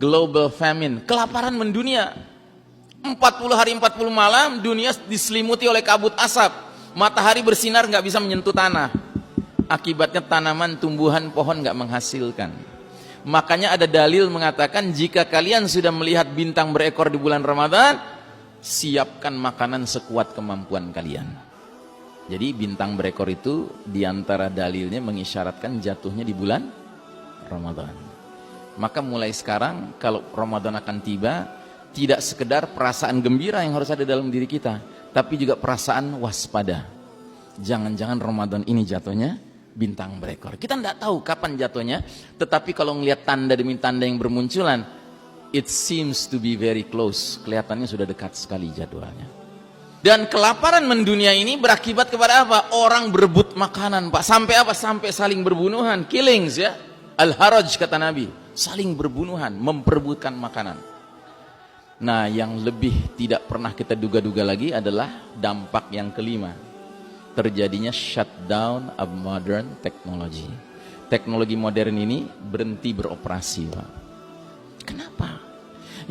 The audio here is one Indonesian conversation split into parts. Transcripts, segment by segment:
global famine, kelaparan mendunia. 40 hari 40 malam dunia diselimuti oleh kabut asap, matahari bersinar nggak bisa menyentuh tanah. Akibatnya tanaman, tumbuhan, pohon nggak menghasilkan. Makanya ada dalil mengatakan jika kalian sudah melihat bintang berekor di bulan Ramadan, siapkan makanan sekuat kemampuan kalian. Jadi bintang berekor itu diantara dalilnya mengisyaratkan jatuhnya di bulan Ramadan. Maka mulai sekarang kalau Ramadan akan tiba, tidak sekedar perasaan gembira yang harus ada dalam diri kita, tapi juga perasaan waspada. Jangan-jangan Ramadan ini jatuhnya bintang berekor. Kita tidak tahu kapan jatuhnya, tetapi kalau melihat tanda demi tanda yang bermunculan, it seems to be very close. Kelihatannya sudah dekat sekali jadwalnya. Dan kelaparan mendunia ini berakibat kepada apa? Orang berebut makanan, Pak. Sampai apa? Sampai saling berbunuhan, killings ya. Al-haraj kata Nabi, saling berbunuhan, memperebutkan makanan. Nah, yang lebih tidak pernah kita duga-duga lagi adalah dampak yang kelima. Terjadinya shutdown of modern technology. Teknologi modern ini berhenti beroperasi, Pak. Kenapa?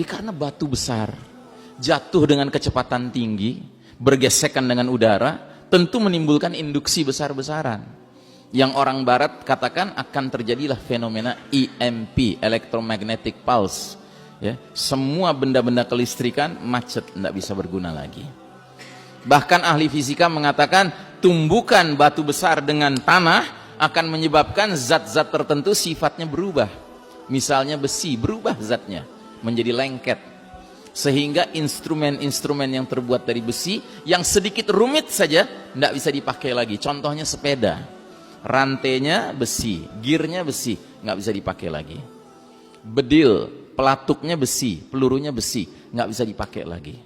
Ya, karena batu besar jatuh dengan kecepatan tinggi, bergesekan dengan udara, tentu menimbulkan induksi besar-besaran. Yang orang barat katakan akan terjadilah fenomena EMP, electromagnetic pulse. Ya, semua benda-benda kelistrikan macet, tidak bisa berguna lagi. Bahkan ahli fisika mengatakan tumbukan batu besar dengan tanah akan menyebabkan zat-zat tertentu sifatnya berubah. Misalnya besi, berubah zatnya menjadi lengket. Sehingga instrumen-instrumen yang terbuat dari besi yang sedikit rumit saja tidak bisa dipakai lagi. Contohnya sepeda, rantainya besi, gearnya besi, nggak bisa dipakai lagi. Bedil, pelatuknya besi, pelurunya besi, nggak bisa dipakai lagi.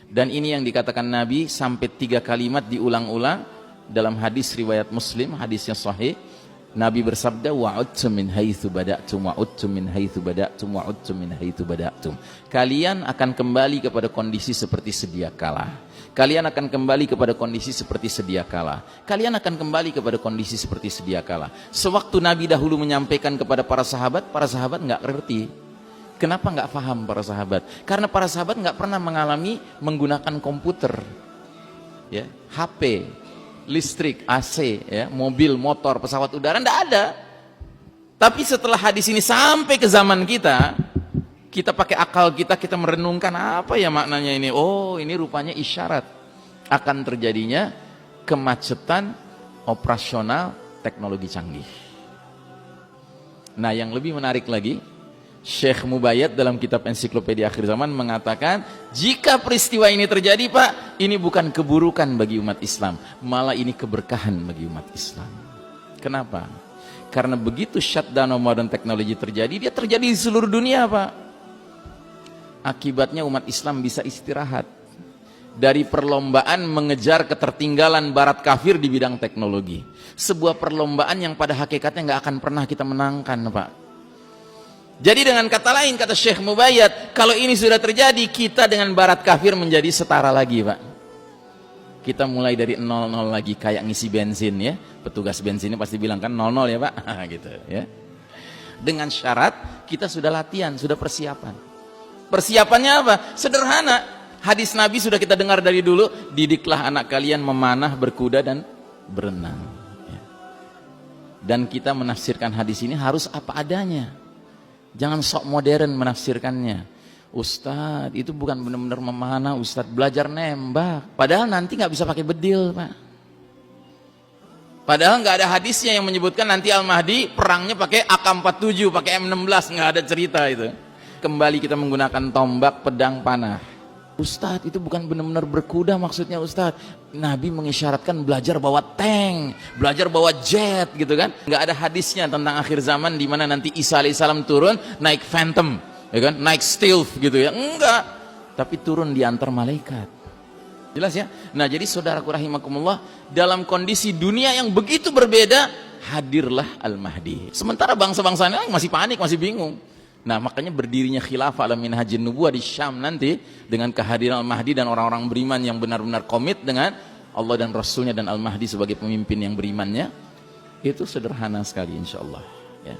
Dan ini yang dikatakan Nabi sampai 3 kalimat diulang-ulang dalam hadis riwayat Muslim, hadisnya sahih. Nabi bersabda, wa'udtum min haitsu bada'tum wa'udtum min haitsu bada'tum wa'udtum min haitsu bada'tum. Kalian akan kembali kepada kondisi seperti sedia kala. Kalian akan kembali kepada kondisi seperti sedia kala. Kalian akan kembali kepada kondisi seperti sedia kala. Sewaktu Nabi dahulu menyampaikan kepada para sahabat nggak ngerti. Kenapa nggak paham para sahabat? Karena para sahabat nggak pernah mengalami menggunakan komputer, ya, HP, listrik, AC, ya, mobil, motor, pesawat udara, nggak ada. Tapi setelah hadis ini sampai ke zaman kita pakai akal kita merenungkan apa ya maknanya ini. Oh, ini rupanya isyarat akan terjadinya kemacetan operasional teknologi canggih. Nah, yang lebih menarik lagi, Syekh Mubayyad dalam kitab Ensiklopedia Akhir Zaman mengatakan, jika peristiwa ini terjadi, Pak, ini bukan keburukan bagi umat Islam, malah ini keberkahan bagi umat Islam. Kenapa? Karena begitu shutdown modern technology terjadi, dia terjadi di seluruh dunia, Pak. Akibatnya umat Islam bisa istirahat dari perlombaan mengejar ketertinggalan barat kafir di bidang teknologi. Sebuah perlombaan yang pada hakikatnya nggak akan pernah kita menangkan, Pak. Jadi dengan kata lain, kata Syekh Mubayyad, kalau ini sudah terjadi, kita dengan barat kafir menjadi setara lagi, Pak. Kita mulai dari 00 lagi, kayak ngisi bensin ya. Petugas bensinnya pasti bilang kan 00 ya, Pak. Gitu ya. Dengan syarat kita sudah latihan, sudah persiapan. Persiapannya apa? Sederhana. Hadis Nabi sudah kita dengar dari dulu, didiklah anak kalian memanah, berkuda dan berenang. Ya. Dan kita menafsirkan hadis ini harus apa adanya. Jangan sok modern menafsirkannya. Ustadz, itu bukan benar-benar memanah, Ustadz, belajar nembak. Padahal nanti nggak bisa pakai bedil, Pak. Padahal nggak ada hadisnya yang menyebutkan nanti Al-Mahdi perangnya pakai AK-47, pakai M16, nggak ada cerita itu. Kembali kita menggunakan tombak, pedang, panah. Ustadz, itu bukan benar-benar berkuda maksudnya, Ustadz. Nabi mengisyaratkan belajar bawa tank, belajar bawa jet gitu kan. Nggak ada hadisnya tentang akhir zaman di mana nanti Isa alaihissalam turun naik Phantom, ya kan? Naik Stealth gitu ya. Enggak. Tapi turun di antar malaikat. Jelas ya? Nah, jadi saudaraku rahimakumullah, dalam kondisi dunia yang begitu berbeda, hadirlah Al-Mahdi. Sementara bangsa-bangsa lain masih panik, masih bingung. Nah, makanya berdirinya khilafah ala minhajin nubuwah di Syam nanti dengan kehadiran Al-Mahdi dan orang-orang beriman yang benar-benar komit dengan Allah dan Rasulnya dan Al-Mahdi sebagai pemimpin yang berimannya, itu sederhana sekali insyaallah ya.